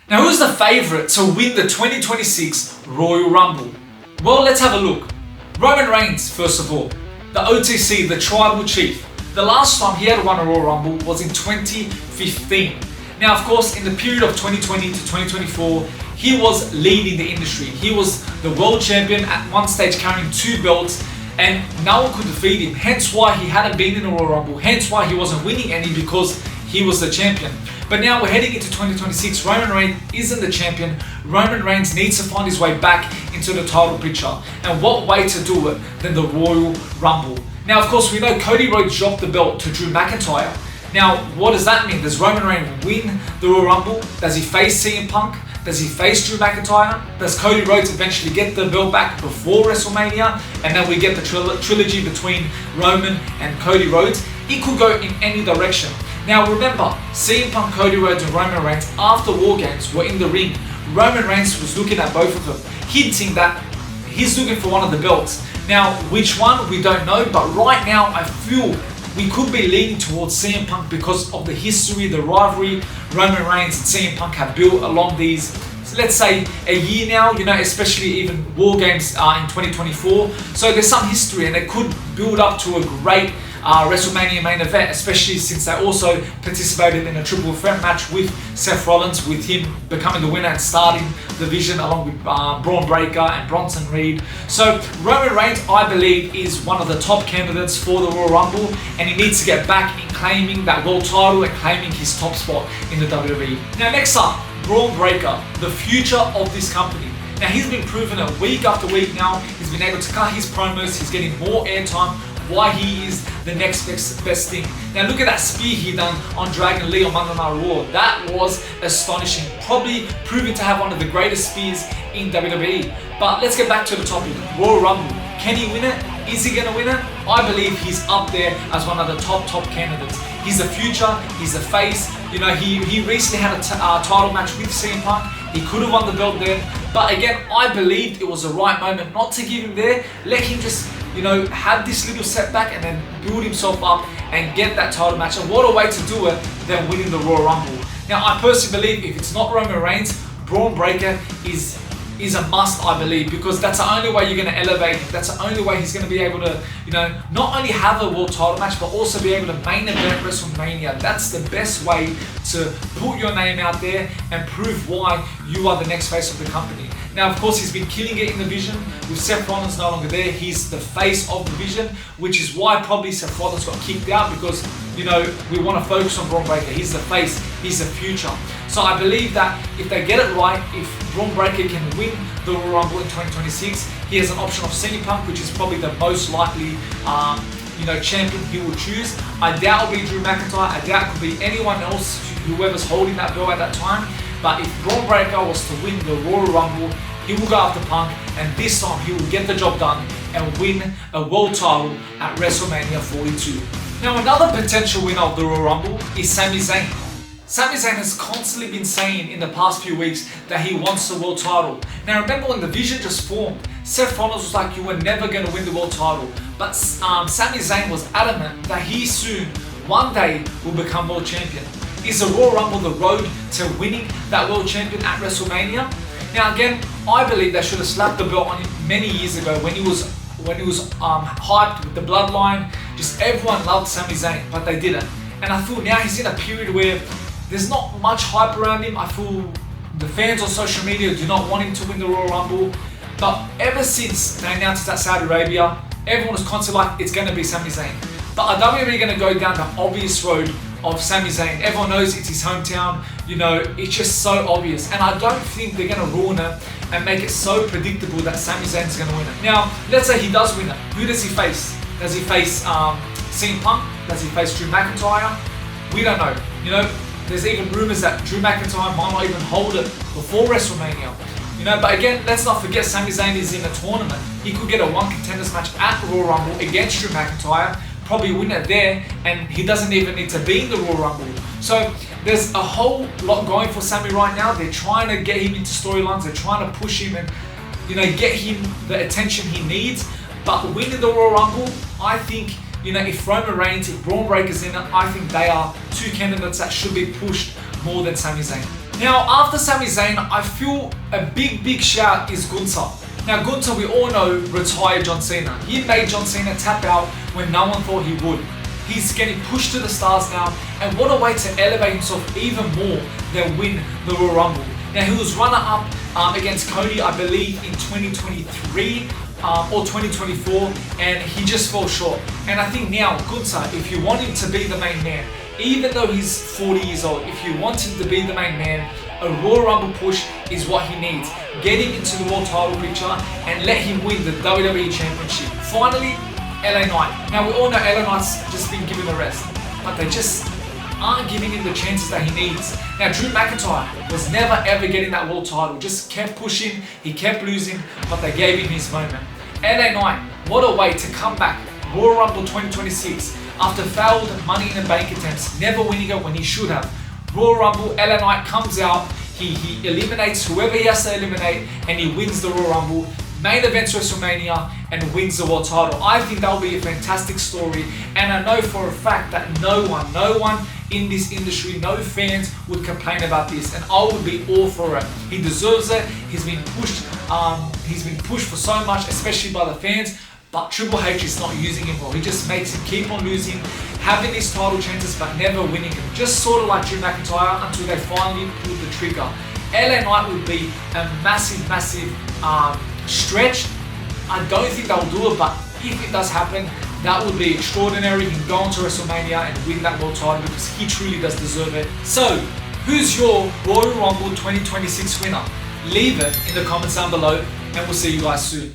Now, who's the favourite to win the 2026 Royal Rumble? Well, let's have a look. Roman Reigns, first of all. The OTC, the Tribal Chief. The last time he had won a Royal Rumble was in 2015. Now, of course, in the period of 2020 to 2024, he was leading the industry. He was the world champion at one stage, carrying 2 belts, and no one could defeat him. Hence why he hadn't been in a Royal Rumble. Hence why he wasn't winning any, because he was the champion. But now we're heading into 2026. Roman Reigns isn't the champion. Roman Reigns needs to find his way back into the title picture. And what way to do it than the Royal Rumble? Now, of course, we know Cody Rhodes dropped the belt to Drew McIntyre. Now, what does that mean? Does Roman Reigns win the Royal Rumble? Does he face CM Punk? Does he face Drew McIntyre? Does Cody Rhodes eventually get the belt back before WrestleMania? And then we get the trilogy between Roman and Cody Rhodes. It could go in any direction. Now remember, CM Punk, Cody Rhodes and Roman Reigns after War Games were in the ring. Roman Reigns was looking at both of them, hinting that he's looking for one of the belts. Now, which one, we don't know, but right now I feel we could be leaning towards CM Punk because of the history, the rivalry Roman Reigns and CM Punk have built along these, so let's say, a year now, especially even War Games in 2024. So there's some history and it could build up to a great WrestleMania main event, especially since they also participated in a triple threat match with Seth Rollins, with him becoming the winner and starting the division along with Braun Breaker and Bronson Reed. So Roman Reigns, I believe, is one of the top candidates for the Royal Rumble, and he needs to get back in claiming that world title and claiming his top spot in the WWE. Now next up, Braun Breaker, the future of this company. Now he's been proven it week after week now. He's been able to cut his promos, he's getting more airtime, why he is the next best thing. Now look at that spear he done on Dragon Lee on Monday Night Raw. That was astonishing. Probably proving to have one of the greatest spears in WWE. But let's get back to the topic. Royal Rumble. Can he win it? Is he gonna win it? I believe he's up there as one of the top candidates. He's the future, he's the face. He recently had a title match with CM Punk. He could have won the belt then. But again, I believed it was the right moment not to give him there. Let him just have this little setback and then build himself up and get that title match. And what a way to do it than winning the Royal Rumble. Now, I personally believe if it's not Roman Reigns, Braun Breaker is a must, I believe, because that's the only way you're going to elevate him. That's the only way he's going to be able to, not only have a world title match, but also be able to main event WrestleMania. That's the best way to put your name out there and prove why you are the next face of the company. Now, of course, he's been killing it in the division. With Seth Rollins no longer there, he's the face of the division, which is why probably Seth Rollins got kicked out, because, we want to focus on Braun Breaker. He's the face, he's the future. So I believe that if they get it right, if Braun Breaker can win the Royal Rumble in 2026, he has an option of CM Punk, which is probably the most likely champion he will choose. I doubt it'll be Drew McIntyre. I doubt it could be anyone else, whoever's holding that belt at that time. But if Braun Breaker was to win the Royal Rumble, he will go after Punk, and this time he will get the job done and win a world title at WrestleMania 42. Now, another potential winner of the Royal Rumble is Sami Zayn. Sami Zayn has constantly been saying in the past few weeks that he wants the world title. Now remember when the Vision just formed, Seth Rollins was like, you were never going to win the world title. But Sami Zayn was adamant that he soon, one day, will become world champion. Is the Royal Rumble the road to winning that world champion at WrestleMania? Now again, I believe they should have slapped the belt on him many years ago when he was hyped with the bloodline. Just everyone loved Sami Zayn, but they didn't. And I feel now he's in a period where there's not much hype around him. I feel the fans on social media do not want him to win the Royal Rumble. But ever since they announced it at Saudi Arabia, everyone was constantly like, it's going to be Sami Zayn. But are WWE going to go down the obvious road of Sami Zayn? Everyone knows it's his hometown. It's just so obvious. And I don't think they're going to ruin it and make it so predictable that Sami Zayn's going to win it. Now, let's say he does win it. Who does he face? Does he face CM Punk? Does he face Drew McIntyre? We don't know. There's even rumors that Drew McIntyre might not even hold it before WrestleMania. But again, let's not forget Sami Zayn is in a tournament. He could get a one contenders match at Royal Rumble against Drew McIntyre, probably win it there, and he doesn't even need to be in the Royal Rumble. So there's a whole lot going for Sami right now. They're trying to get him into storylines. They're trying to push him and get him the attention he needs. But winning the Royal Rumble, I think, if Roman Reigns, if Braun Breaker's in it, I think they are two candidates that should be pushed more than Sami Zayn. Now, after Sami Zayn, I feel a big shout is Gunther. Now, Gunther, we all know, retired John Cena. He made John Cena tap out when no one thought he would. He's getting pushed to the stars now, and what a way to elevate himself even more than win the Royal Rumble. Now, he was runner-up against Cody, I believe, in 2023 or 2024, and he just fell short. And I think now, Gunther, if you want him to be the main man, even though he's 40 years old, if you want him to be the main man, a Royal Rumble push is what he needs. Get him into the world title picture and let him win the WWE Championship. Finally, LA Knight. Now, we all know LA Knight's just been given a rest, but they just aren't giving him the chances that he needs. Now, Drew McIntyre was never ever getting that world title, just kept pushing, he kept losing, but they gave him his moment. LA Knight, what a way to come back. Royal Rumble 2026 after failed Money in the Bank attempts, never winning it when he should have. Royal Rumble, LA Knight comes out, he eliminates whoever he has to eliminate, and he wins the Royal Rumble. Main events WrestleMania and wins the world title. I think that'll be a fantastic story, and I know for a fact that no one in this industry, no fans would complain about this, and I would be all for it. He deserves it. He's been pushed for so much, especially by the fans. But Triple H is not using him well. He just makes him keep on losing, having these title chances but never winning them. Just sort of like Drew McIntyre until they finally pull the trigger. LA Knight would be a massive stretch. I don't think they'll do it, but if it does happen, that would be extraordinary. He can go on to WrestleMania and win that world title because he truly does deserve it. So, who's your Royal Rumble 2026 winner? Leave it in the comments down below, and we'll see you guys soon.